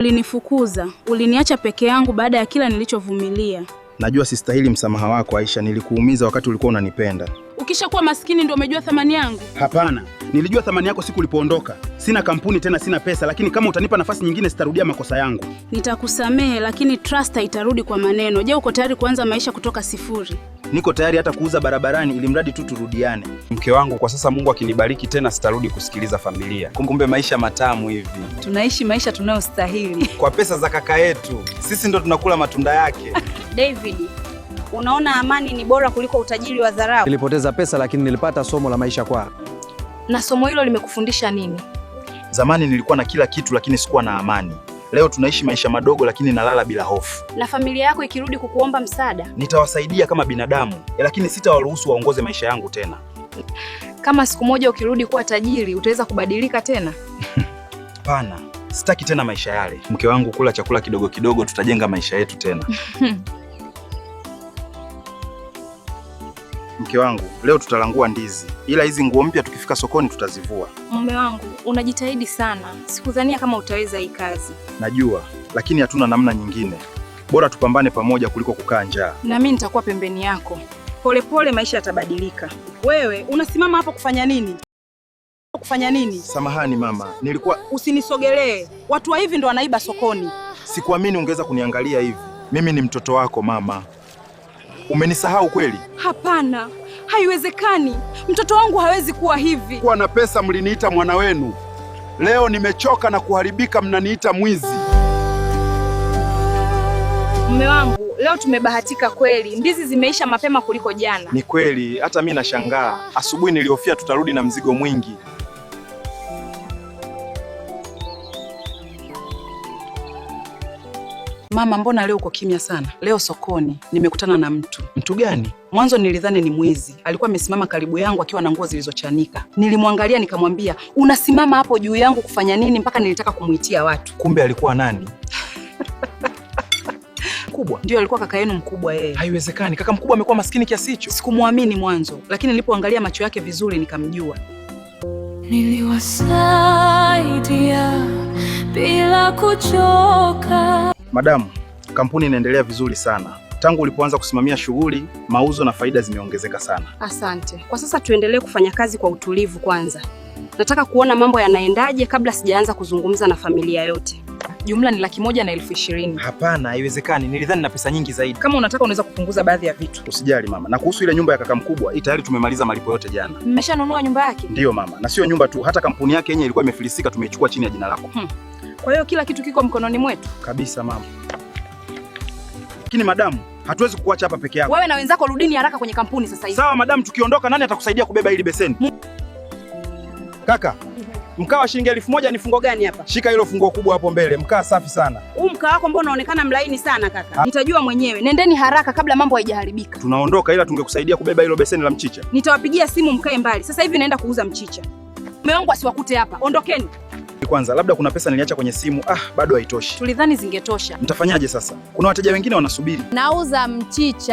Ulinifukuza, uliniacha peke yangu baada ya kila nilichovumilia. Najua sistahili msamaha wako Aisha, nilikuumiza wakati ulikuwa unanipenda. Ukishakuwa maskini ndio umejua thamani yangu? Hapana, nilijua thamani yako siku ulipoondoka. Sina kampuni tena, sina pesa, lakini kama utanipa nafasi nyingine sitarudia makosa yangu. Nitakusamehe, lakini trust itarudi kwa maneno. Je, uko tayari kuanza maisha kutoka sifuri? Niko tayari hata kuuza barabarani ili mradi tu turudiane. Mke wangu, kwa sasa Mungu akinibariki tena sitarudi kusikiliza familia. Kumbe maisha matamu hivi. Tunaishi maisha tunayostahili. Kwa pesa za kaka yetu, sisi ndo tunakula matunda yake. David, unaona amani ni bora kuliko utajiri wa dharau? Nilipoteza pesa lakini nilipata somo la maisha kwako. Na somo hilo limekufundisha nini? Zamani nilikuwa na kila kitu lakini sikuwa na amani. Leo tunaishi maisha madogo lakini nalala bila hofu. Na familia yako ikirudi kukuomba msaada? Nitawasaidia kama binadamu, lakini sitawaruhusu waongoze maisha yangu tena. Kama siku moja ukirudi kuwa tajiri, utaweza kubadilika tena? Hapana, sitaki tena maisha yale. Mke wangu, kula chakula kidogo kidogo, tutajenga maisha yetu tena. Mke wangu, leo tutalangua ndizi, ila hizi nguo mpya tukifika sokoni tutazivua. Mume wangu, unajitahidi sana. Sikudhania kama utaweza hii kazi. Najua, lakini hatuna namna nyingine. Bora tupambane pamoja kuliko kukaa njaa. Na mimi nitakuwa pembeni yako. Polepole maisha yatabadilika. Wewe unasimama hapo kufanya nini? Kufanya nini? Samahani mama, nilikuwa... Usinisogelee. Watu wa hivi ndo wanaiba sokoni. Sikuamini ungeweza kuniangalia hivi. Mimi ni mtoto wako mama. Umenisahau kweli? Hapana, haiwezekani. Mtoto wangu hawezi kuwa hivi. Kuwa na pesa mliniita mwana wenu. Leo nimechoka na kuharibika mnaniita mwizi. Mume wangu, leo tumebahatika kweli. Ndizi zimeisha mapema kuliko jana. Ni kweli, hata mimi nashangaa. Asubuhi nilihofia tutarudi na mzigo mwingi. Mama, mbona leo uko kimya sana? Leo sokoni nimekutana na mtu. Mtu gani? Mwanzo nilidhani ni mwizi. Alikuwa amesimama karibu yangu akiwa na nguo zilizochanika. Nilimwangalia nikamwambia, unasimama hapo juu yangu kufanya nini? Mpaka nilitaka kumuitia watu. Kumbe alikuwa nani? Mkubwa? Ndio, alikuwa kaka yenu mkubwa yeye. Haiwezekani, kaka mkubwa amekuwa maskini kiasi hicho. Sikumwamini mwanzo, lakini nilipoangalia macho yake vizuri nikamjua. Niliwasaidia bila kuchoka. Madamu, kampuni inaendelea vizuri sana. Tangu ulipoanza kusimamia shughuli, mauzo na faida zimeongezeka sana. Asante. Kwa sasa tuendelee kufanya kazi kwa utulivu kwanza. Nataka kuona mambo yanaendaje kabla sijaanza kuzungumza na familia yote. Jumla ni 120,000. Hapana, haiwezekani. Nilidhani na pesa nyingi zaidi. Kama unataka unaweza kupunguza baadhi ya vitu. Usijali mama. Na kuhusu ile nyumba ya kaka mkubwa, hii tayari tumemaliza malipo yote jana. Mmeshanunua nyumba yake? Ndiyo mama. Na sio nyumba tu, hata kampuni yake yenyewe ilikuwa imefilisika, tumeichukua chini ya jina lako. Kwa hiyo kila kitu kiko mkononi mwetu? Kabisa mama. Lakini madamu, hatuwezi kukuacha hapa peke yako. Wewe na wenzako rudini haraka kwenye kampuni sasa hivi. Sawa madamu, tukiondoka nani atakusaidia kubeba hili beseni? Kaka, mkaa wa shilingi 1,000 ni fungo gani hapa? Shika hilo fungo kubwa hapo mbele. Mkaa safi sana. Huu mkaa wako mbona unaonekana mlaini sana kaka? Nitajua mwenyewe. Nendeni haraka kabla mambo haijaharibika. Tunaondoka, ila tungekusaidia kubeba hilo beseni la mchicha. Nitawapigia simu mkae mbali. Sasa hivi naenda kuuza mchicha. Mume wangu asiwakute hapa. Ondokeni. Kwanza labda kuna pesa niliacha kwenye simu. Bado haitoshi. Tulidhani zingetosha. Mtafanyaje sasa? Kuna wateja wengine wanasubiri. Nauza mchicha.